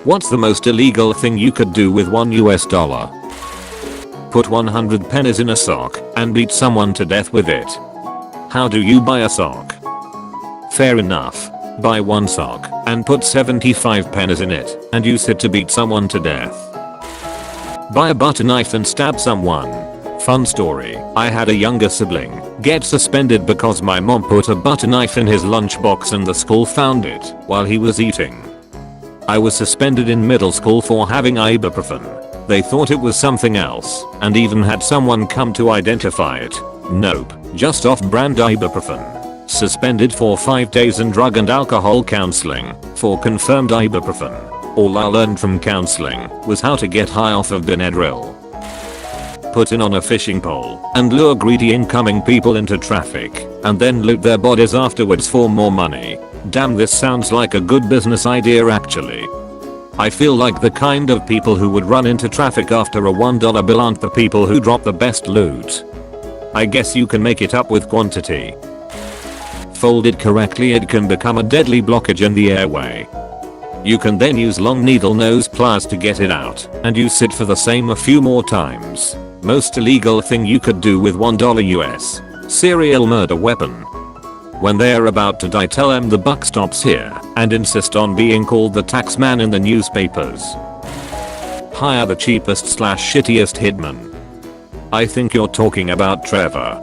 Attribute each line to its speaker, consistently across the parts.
Speaker 1: What's the most illegal thing you could do with $1? Put 100 pennies in a sock and beat someone to death with it. How do you buy a sock? Fair enough. Buy one sock and put 75 pennies in it and use it to beat someone to death. Buy a butter knife and stab someone. Fun story, I had a younger sibling get suspended because my mom put a butter knife in his lunchbox and the school found it while he was eating. I was suspended in middle school for having ibuprofen. They thought it was something else and even had someone come to identify it. Nope, just off-brand ibuprofen. Suspended for 5 days in drug and alcohol counseling for confirmed ibuprofen. All I learned from counseling was how to get high off of Benadryl. Put in on a fishing pole and lure greedy incoming people into traffic and then loot their bodies afterwards for more money. Damn, this sounds like a good business idea actually. I feel like the kind of people who would run into traffic after a $1 bill aren't the people who drop the best loot. I guess you can make it up with quantity. Folded correctly, it can become a deadly blockage in the airway. You can then use long needle nose pliers to get it out and use it for the same a few more times. Most illegal thing you could do with $1 US. Serial murder weapon. When they're about to die, tell them the buck stops here and insist on being called the tax man in the newspapers. Hire the cheapest / shittiest hitman. I think you're talking about Trevor.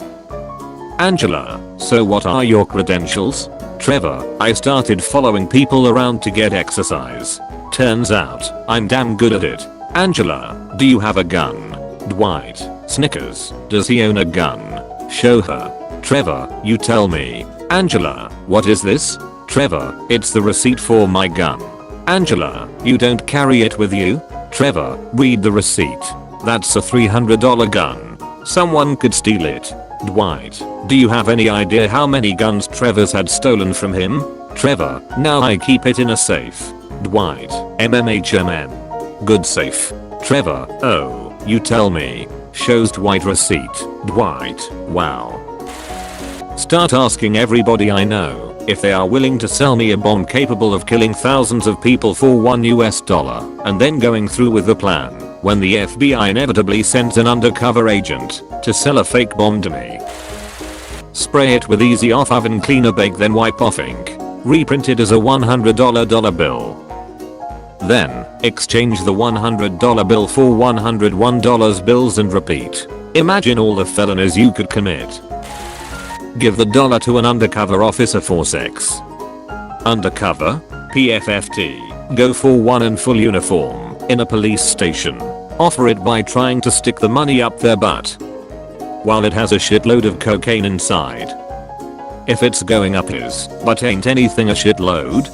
Speaker 1: Angela, so what are your credentials? Trevor, I started following people around to get exercise. Turns out, I'm damn good at it. Angela, do you have a gun? Dwight, Snickers, does he own a gun? Show her. Trevor, you tell me. Angela, what is this? Trevor, it's the receipt for my gun. Angela, you don't carry it with you? Trevor, read the receipt. That's a $300 gun. Someone could steal it. Dwight, do you have any idea how many guns Trevor's had stolen from him? Trevor, now I keep it in a safe. Dwight, MMHMM. Good safe. Trevor, oh, you tell me. Shows Dwight receipt. Dwight, wow. Start asking everybody I know if they are willing to sell me a bomb capable of killing thousands of people for $1 and then going through with the plan when the FBI inevitably sends an undercover agent to sell a fake bomb to me. Spray it with easy off oven cleaner bake, then wipe off ink. Reprint it as a $100 bill. Then, exchange the $100 bill for $101 bills and repeat. Imagine all the felonies you could commit. Give the dollar to an undercover officer for sex. Undercover? PFFT. Go for one in full uniform, in a police station. Offer it by trying to stick the money up their butt while it has a shitload of cocaine inside. If it's going up his but ain't anything a shitload.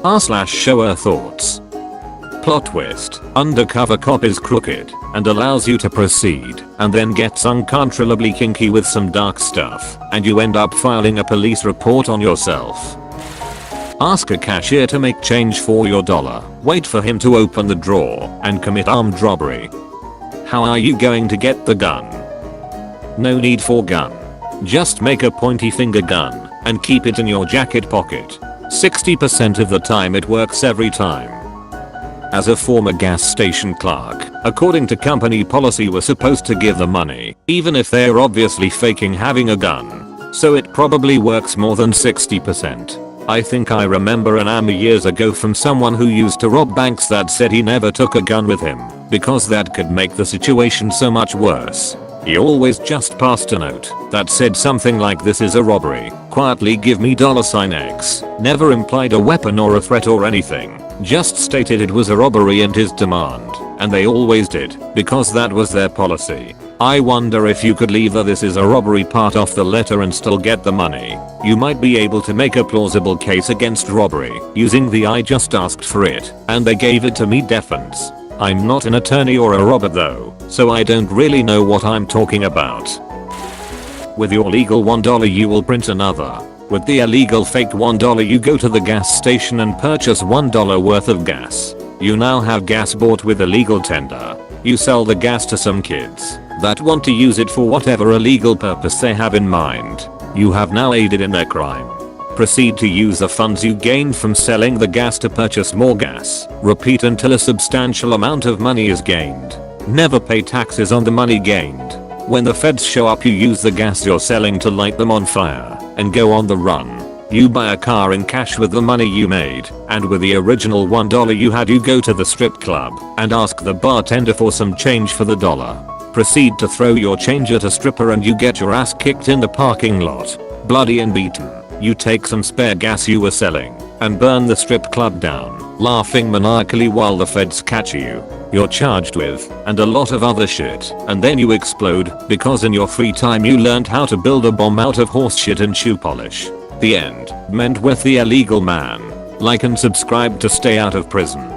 Speaker 1: R/show her thoughts. Plot twist. Undercover cop is crooked and allows you to proceed and then gets uncontrollably kinky with some dark stuff and you end up filing a police report on yourself. Ask a cashier to make change for your dollar. Wait for him to open the drawer and commit armed robbery. How are you going to get the gun? No need for gun. Just make a pointy finger gun and keep it in your jacket pocket. 60% of the time it works every time. As a former gas station clerk, according to company policy we're supposed to give the money, even if they're obviously faking having a gun. So it probably works more than 60%. I think I remember an AMA years ago from someone who used to rob banks that said he never took a gun with him because that could make the situation so much worse. He always just passed a note that said something like, "This is a robbery. Quietly give me $X." Never implied a weapon or a threat or anything. Just stated it was a robbery and his demand. And they always did because that was their policy. I wonder if you could leave the "this is a robbery" part off the letter and still get the money. You might be able to make a plausible case against robbery using the "I just asked for it and they gave it to me" defense. I'm not an attorney or a robber though, so I don't really know what I'm talking about. With your legal $1 you will print another. With the illegal fake $1 you go to the gas station and purchase $1 worth of gas. You now have gas bought with illegal tender. You sell the gas to some kids that want to use it for whatever illegal purpose they have in mind. You have now aided in their crime. Proceed to use the funds you gained from selling the gas to purchase more gas. Repeat until a substantial amount of money is gained. Never pay taxes on the money gained. When the feds show up, you use the gas you're selling to light them on fire and go on the run. You buy a car in cash with the money you made, and with the original $1 you had, you go to the strip club and ask the bartender for some change for the dollar. Proceed to throw your change at a stripper and you get your ass kicked in the parking lot. Bloody and beaten, you take some spare gas you were selling and burn the strip club down, laughing maniacally while the feds catch you. You're charged with and a lot of other shit, and then you explode because in your free time you learned how to build a bomb out of horse shit and shoe polish. The end. Meant with the illegal man. Like and subscribe to stay out of prison.